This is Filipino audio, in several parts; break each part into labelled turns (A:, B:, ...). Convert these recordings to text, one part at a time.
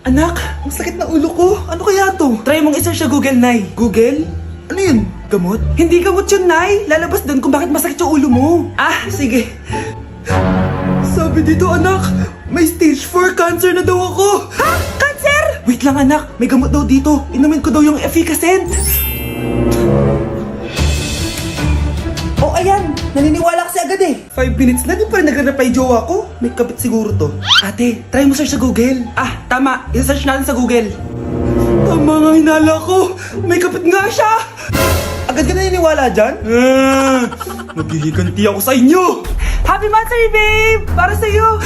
A: Anak, ang sakit na ulo ko. Ano kaya to? Try mong i-search sa Google, Nay. Google? Ano yun? Gamot? Hindi gamot yun, Nay. Lalabas doon kung bakit masakit yung ulo mo. Ah, sige. Sabi dito, anak, may stage 4 cancer na daw ako. Ha? Cancer? Wait lang, anak. May gamot daw dito. Inumin ko daw yung efficacent. Oh, ayan. Naniniwala kasi agad eh. 5 minutes na, di pa rin nagre-reply jowa ko. May kabit siguro to. Ate, try mo search sa Google. Ah, tama. I-search natin sa Google. Tama nga hinala ko. May kabit nga siya. Agad ka naniniwala dyan? Maghihiganti ako sa inyo. Happy Mansari, babe! Para sa'yo.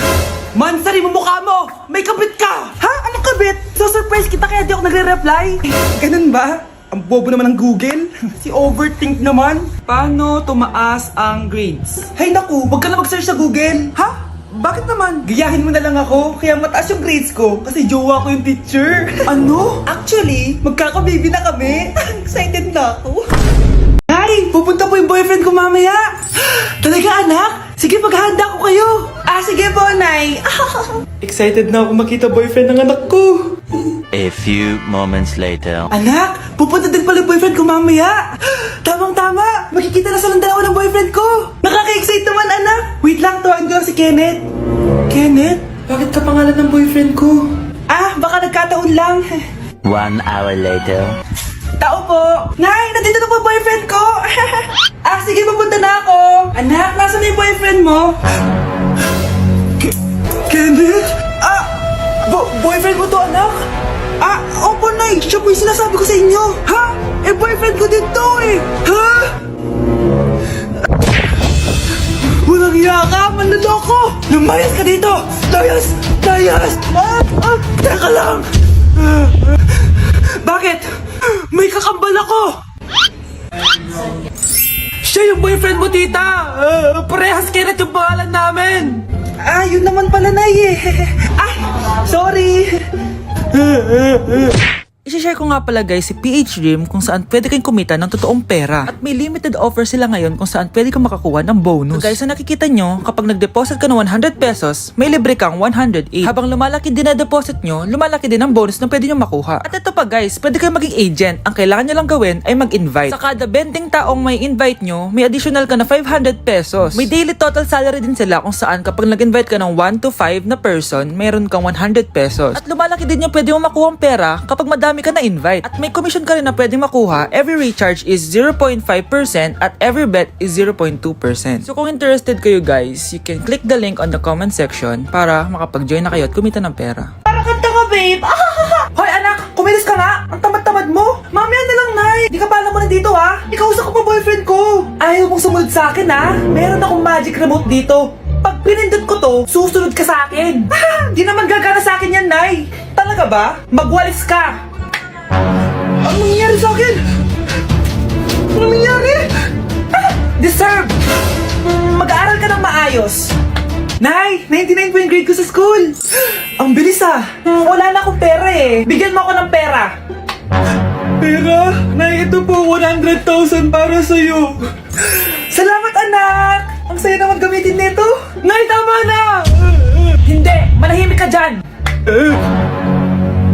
A: Mansari mo mukha mo. May kabit ka. Ha? Anong kabit? So surprise kita kaya di ako nagre-reply. Ganun ba? Ang bobo naman ng Google. Si overthink naman. Paano tumaas ang grades? Hay naku, wag ka na mag-search sa Google. Ha? Bakit naman? Gayahin mo na lang ako, kaya mataas yung grades ko. Kasi jowa ko yung teacher. Ano? Actually, magkaka-baby na kami. Excited na ako. Nay, pupunta po yung boyfriend ko mamaya. Talaga anak? Sige, maghahanda ko kayo. Ah, sige po, Nay. Excited na ako makita boyfriend ng anak ko.
B: A few moments later.
A: Anak, pupunta din pala yung boyfriend ko mamaya. Tamang-tama, makikita na silang dalawa ng boyfriend ko. Nakaka-excite naman, anak. Wait lang, tawagin ko lang si Kenneth. Kenneth? Bakit ka pangalan ng boyfriend ko? Ah, baka nagkataon lang.
B: 1 hour later.
A: Tao po. Nay, nandito na po boyfriend ko. Ah, sige, pupunta na ako. Anak, nasa na yung boyfriend mo? Kenneth? Ah, boyfriend mo to, anak? Ah, opo, Nay. Siya po yung sinasabi ko sa inyo. Ha? Eh, boyfriend ko din to eh. Ha? Walang hiya ka, manloloko. Lumayas ka dito. Layas! Layas! Teka lang. Bakit? May kakambal ako. Siya yung boyfriend mo, tita. Parehas Kenneth yung pangalan namin. Ah, yun naman pala, Nay eh. Ay, sorry. I-share ko nga pala guys si PH Dream kung saan pwede kayong kumita ng totoong pera. At may limited offer sila ngayon kung saan pwede kang makakuha ng bonus. So guys, na nakikita nyo, kapag nag-deposit ka ng 100 pesos, may libre kang 108. Habang lumalaki din na deposit nyo, lumalaki din ang bonus na pwede nyo makuha. At ito pa guys, pwede kayong maging agent. Ang kailangan nyo lang gawin ay mag-invite. Sa kada 20 taong may invite nyo, may additional ka na 500 pesos. May daily total salary din sila kung saan kapag nag-invite ka ng 1 to 5 na person, mayroon kang 100 pesos. At lumalaki din yung pwede mo makuha ang pera kapag madami ka na invite. At may commission ka rin na pwedeng makuha. Every recharge is 0.5% at every bet is 0.2%. So kung interested kayo guys, you can click the link on the comment section para makapag-join na kayo at kumita ng pera. Parang kanta ka, babe! Hoy anak, kumilos ka nga! Ang tamad-tamad mo! Mamaya na lang, Nay! Di ka pa alam mo na dito ha? Ikausap ko pa boyfriend ko! Ayaw mong sumunod sa akin ha? Meron akong magic remote dito. Pag pinindot ko to, susunod ka sa akin. Di naman gagana sa akin yan, Nay. Talaga ba? Magwalis ka. Ano nangyari sa akin? Ano nangyari? Deserve. Mag-aaral ka ng maayos. Nay, 99 po yung grade ko sa school. Ang bilis ah. Wala na akong pera eh. Bigyan mo ako ng pera. Pera? Nay, ito po 100,000 para sa'yo. Salamat anak. Ang saya naman gamitin nito. Nay, tama na! Hindi! Manahimik ka dyan!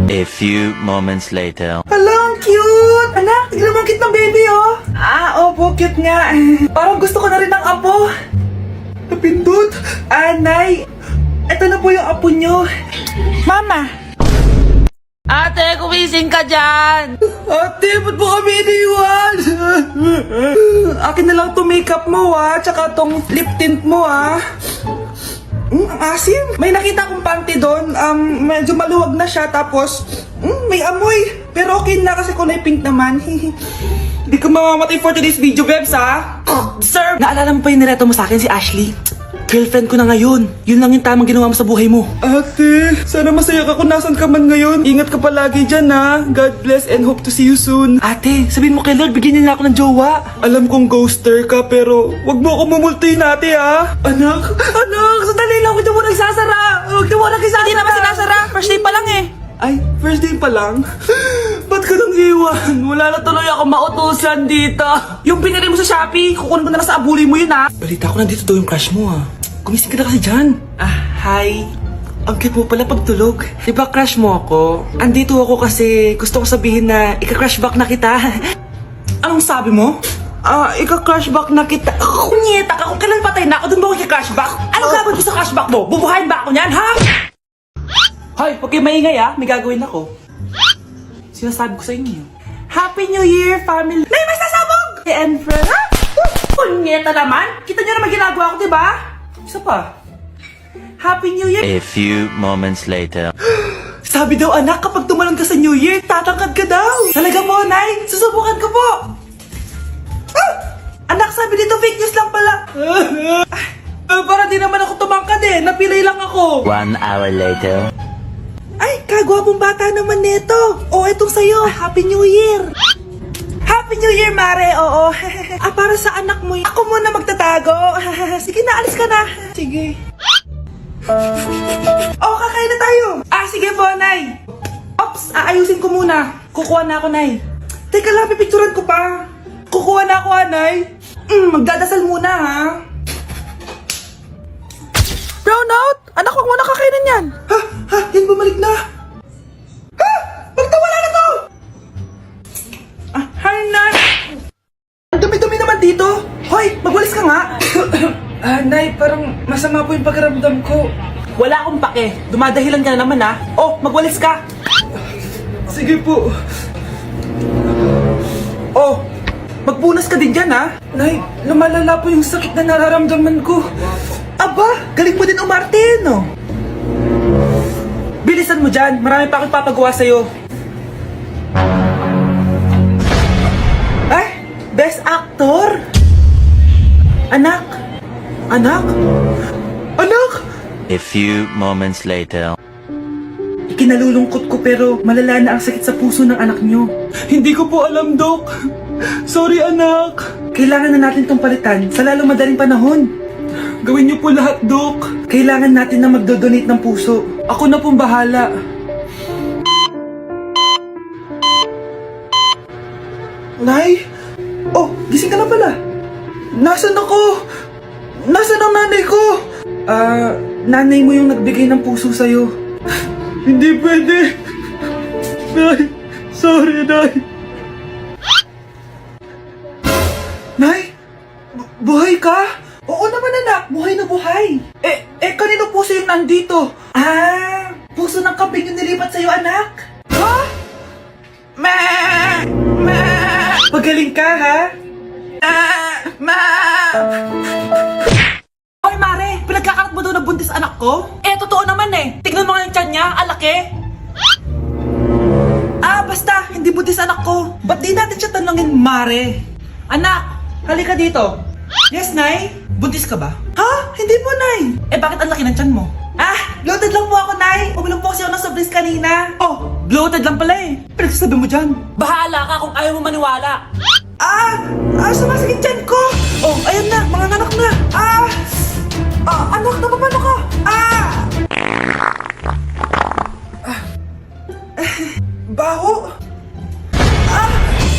B: A few moments later.
A: Hala, ang cute! Anak, tignan mo ang cute ng baby, oh! Ah, opo, cute nga. Parang gusto ko na rin ng apo. Napindot! Ah, Nay! Ito na po yung apo nyo. Mama! Ate, kumising ka dyan! Ate, ba't mo kami iniwan? Akin na lang to makeup mo, ah. Tsaka tong lip tint mo, ah. Ang asim. May nakita akong panty doon. Medyo maluwag na siya. Tapos, may amoy. Pero okay na kasi kulay pink naman. Hindi ka mamamatay for today's video, Bebs, ha? Sir! Naalala mo pa yung nireto mo sa akin si Ashley? Girlfriend ko na ngayon. Yun lang yung tamang ginawa mo sa buhay mo. Ate, sana masaya ka kung nasan ka man ngayon. Ingat ka palagi dyan, ha? God bless and hope to see you soon. Ate, sabihin mo kay Lord, bigyan niya na ako ng jowa. Alam kong ghoster ka, pero wag mo ako mumultuin, ate, ha? Anak, sandali lang, huwag mo nagsasara. Huwag mo nagsasara. Hindi naman sinasara. First day pa lang eh. Ay, first day pa lang? Ba't ka nang iwan? Wala na tuloy ako mautusan dito. Yung pinili mo sa Shopee, kukunin ko na lang sa abuli mo yun, ha? Balita ko nandito daw yung crush mo, ha? Gumising ka na kasi dyan. Ah, hi. Ang cute mo pala pagtulog. Di ba crush mo ako? Andito ako kasi gusto ko sabihin na ika-crush back na kita. Anong sabi mo? Ika-crush back na kita. Kunyeta ka, kung kailan patay na ako, dun ba ako ika-crush back? Anong gagawin ko sa crush back mo? Bubuhayin ba ako niyan, ha? Hoy, huwag kayo maingay may gagawin ako. Sinasabi ko sa inyo. Happy New Year, family! Nay, may sasabog! And friends, ha? Kunyeta naman! Kita niyo naman ginagawa ko, diba? Isa pa. Happy New Year!
B: A few moments later.
A: Sabi daw anak, kapag tumalon ka sa New Year, tatangkad ka daw. Talaga po, Nay? Susubukan ko po. Anak, sabi dito fake news lang pala. Para di naman ako tumangkad napilay lang ako.
B: 1 hour later.
A: Ay, kagwapong bata naman nito. Etong sa'yo. Happy New Year. Happy New Year, Mare. Oo. Para sa anak mo. Ako muna magtatago. Sige na, alis ka na. Sige. Kakain na tayo. Sige po, Nay. Ops, aayusin ko muna. Kukuha na ako, Nay. Teka lang, pipicturan ko pa. Kukuha na ako, Nay. Magdadasal muna, ha? Brownout! Anak, huwag mo na kakainin yan. Yan bumalik na. Magtawala na to! Hi, Nay. Ang dumi-dumi naman dito. Hoy, magwalis ka nga. Nay, parang masama po yung pakiramdam ko. Wala akong pake. Dumadahilan ka na naman, ha? Magwalis ka. Sige po. Magpunas ka din dyan, ha? Nay, lumalala po yung sakit na nararamdaman ko. Aba, galing mo din umarte, no? Bilisan mo dyan. Marami pa akong papagawa sa'yo. Ay, best actor? Anak? Anak? Anak?
B: A few moments later.
A: Ikinalulungkot ko pero malala na ang sakit sa puso ng anak nyo. Hindi ko po alam, Dok. Sorry, anak. Kailangan na natin tong palitan sa lalong madaling panahon. Gawin niyo po lahat, Dok. Kailangan natin na magdodonate ng puso. Ako na pong bahala. Nay? Gising ka na pala. Nasaan ako? Nasaan ang nanay ko? Nanay mo yung nagbigay ng puso sa'yo. Hindi pwede. Nay, sorry, Nay. Nay? Buhay ka? Oo naman, anak. Buhay na buhay. Kanino puso yung nandito? Puso ng kambing yung nilipat sa'yo, anak. Ha? Pagaling ka, ha? Hoy, Mare! Pinagkakarat mo daw na buntis anak ko? Totoo naman Tignan mo nga yung tiyan niya, alaki. Basta, hindi buntis anak ko. Ba't di natin siya tanongin, Mare? Anak, halika dito. Yes, Nay? Buntis ka ba? Ha? Hindi po, Nay. Bakit ang laki ng tiyan mo? Bloated lang po ako, Nay. Uminom po kasi ako ng sobris kanina. Bloated lang pala Pinagsasabi mo dyan. Bahala ka kung ayaw mo maniwala. Sumasakit tiyan ko. Ayun na, mga anak na. Anak, napapano ka? Baho.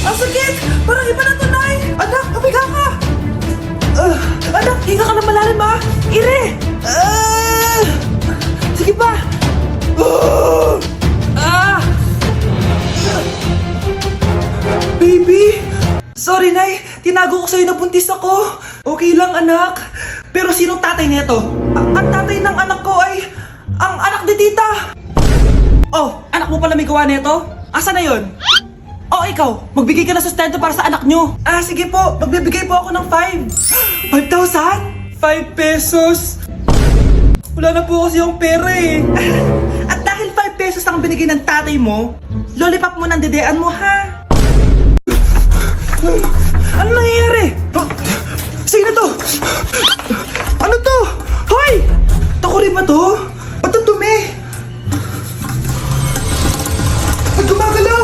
A: Ang sakit. Parang iba na to, Nay. Anak, kapiga ka. Anak, hinga ka na malalim, ha? Ire. Sige pa. Baby. Sorry, Nay. Tinago ko sa'yo na buntis ako. Okay lang, anak. Pero sinong tatay nito? Ang tatay ng anak ko ay ang anak ni tita. Anak mo pala may gawa nito? Asa na yun? Ikaw, magbigay ka ng sustento para sa anak nyo. Sige po, magbibigay po ako ng 5. 5,000? 5 pesos? Wala na po kasi yung pera At dahil 5 pesos ang binigay ng tatay mo, lollipop mo ng dedean mo, ha? Ano nangyayari? Sino to? Ano to? Hoy! Takuri ba to? Ba't ang dumi? Ba't gumagalaw?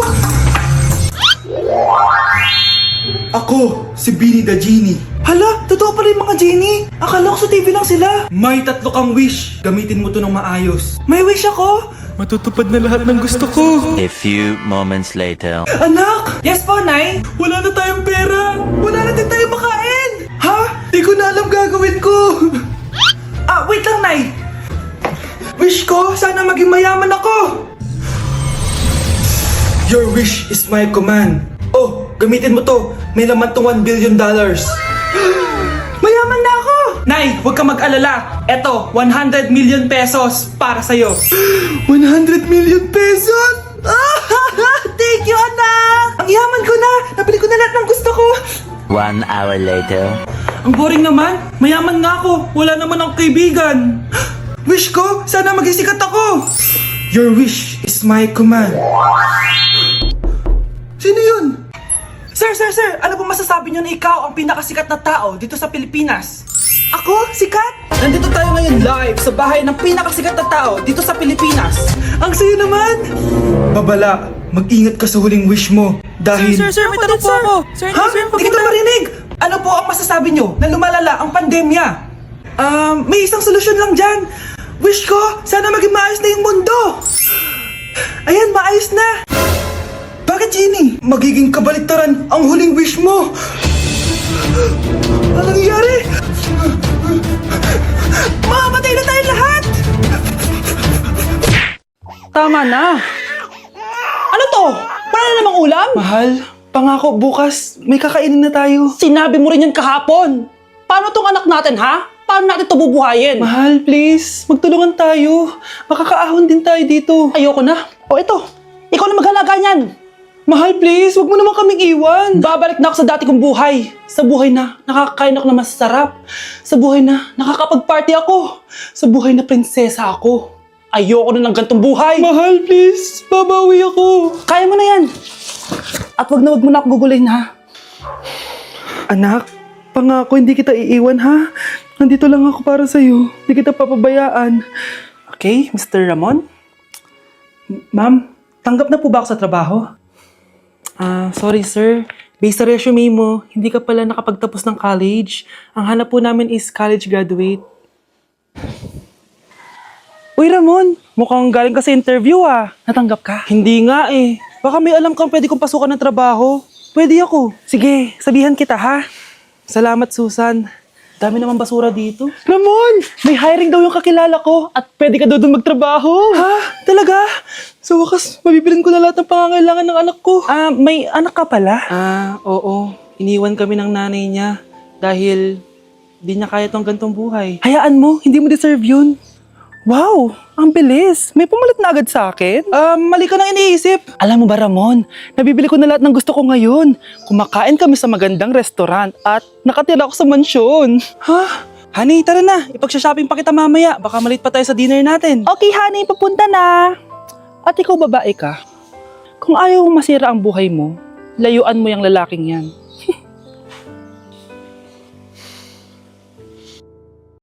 A: Ako, si Beanie the Genie. Hala, totoo pala yung mga genie. Akala ko sa TV lang sila. May 3 kang wish. Gamitin mo to ng maayos. May wish ako? Matutupad na lahat ng gusto ko.
B: A few moments later.
A: Anak! Yes po, Nay? Wala na tayong pera. Wala na din tayong makain. Ha? Di ko na alam gagawin ko. Wait lang, Nay. Wish ko, sana maging mayaman ako! Your wish is my command. Oh, gamitin mo to. May laman tong $1 billion. Mayaman na ako! Nay, huwag ka mag-alala. Eto, 100 million pesos para sa'yo. 100 million pesos? Thank you, anak! Ang yaman ko na! Nabili ko na lahat ng gusto ko!
B: 1 hour later.
A: Ang boring naman. Mayaman nga ako. Wala naman akong kaibigan. Wish ko, sana maging sikat ako. Your wish is my command. Sino yun? Sir! Ano po masasabi niyo na ikaw ang pinakasikat na tao dito sa Pilipinas? Ako? Sikat? Nandito tayo ngayon live sa bahay ng pinakasikat na tao dito sa Pilipinas. Ang sayo naman! Babala, mag-ingat ka sa huling wish mo. Dahil...
C: Sir, may tanong po ako. Sir,
A: Ha? Hindi kita marinig! Ano po ang masasabi nyo na lumalala ang pandemya? May isang solusyon lang dyan. Wish ko, sana maging maayos na yung mundo. Ayan, maayos na. Bakit, Jenny? Magiging kabaliktaran ang huling wish mo. Ano nangyayari? Mamamatay na tayo lahat!
C: Tama na. Ano to? Wala na namang ulam?
A: Mahal, pangako bukas may kakainin na tayo.
C: Sinabi mo rin yan kahapon. Paano tong anak natin, ha? Paano natin ito bubuhayin?
A: Mahal, please, magtulungan tayo. Makakaahon din tayo dito.
C: Ayoko na. O ito, ikaw na maghalaga niyan.
A: Mahal, please, wag mo naman kaming iwan.
C: Babalik na ako sa dati kong buhay. Sa buhay na nakakakain ako na masarap. Sa buhay na nakakapag-party ako. Sa buhay na prinsesa ako. Ayoko na ng gantong buhay.
A: Mahal, please, babawi ako.
C: Kaya mo na yan. At wag mo na ako gugulin, ha?
A: Anak, pangako hindi kita iiwan, ha? Nandito lang ako para sa'yo. Hindi kita papabayaan.
C: Okay, Mr. Ramon?
A: Ma'am, tanggap na po ba ako sa trabaho?
C: Sorry sir. Based sa resume mo, hindi ka pala nakapagtapos ng college. Ang hanap po namin is college graduate. Uy Ramon, mukhang galing ka sa interview ah. Natanggap ka? Hindi nga eh. Baka may alam kang pwede kong pasukan ng trabaho. Pwede ako. Sige, sabihan kita ha. Salamat Susan. Dami naman basura dito.
A: Ramon!
C: May hiring daw yung kakilala ko at pwede ka daw doon magtrabaho.
A: Ha? Talaga? Sa wakas, mabibilin ko na lahat ng pangangailangan ng anak ko.
C: May anak ka pala?
A: Oo. Iniwan kami ng nanay niya dahil di niya kaya tong gantong buhay.
C: Hayaan mo, hindi mo deserve yun. Wow, ang bilis. May pumalit na agad sa akin.
A: Mali ka nang iniisip.
C: Alam mo ba Ramon, nabibili ko na lahat ng gusto ko ngayon. Kumakain kami sa magandang restaurant at nakatira ako sa mansyon.
A: Ha? Honey, tara na. Ipag-shopping pa kita mamaya. Baka malit pa tayo sa dinner natin.
C: Okay honey, papunta na. At ikaw babae ka. Kung ayaw mong masira ang buhay mo, layuan mo yung lalaking yan.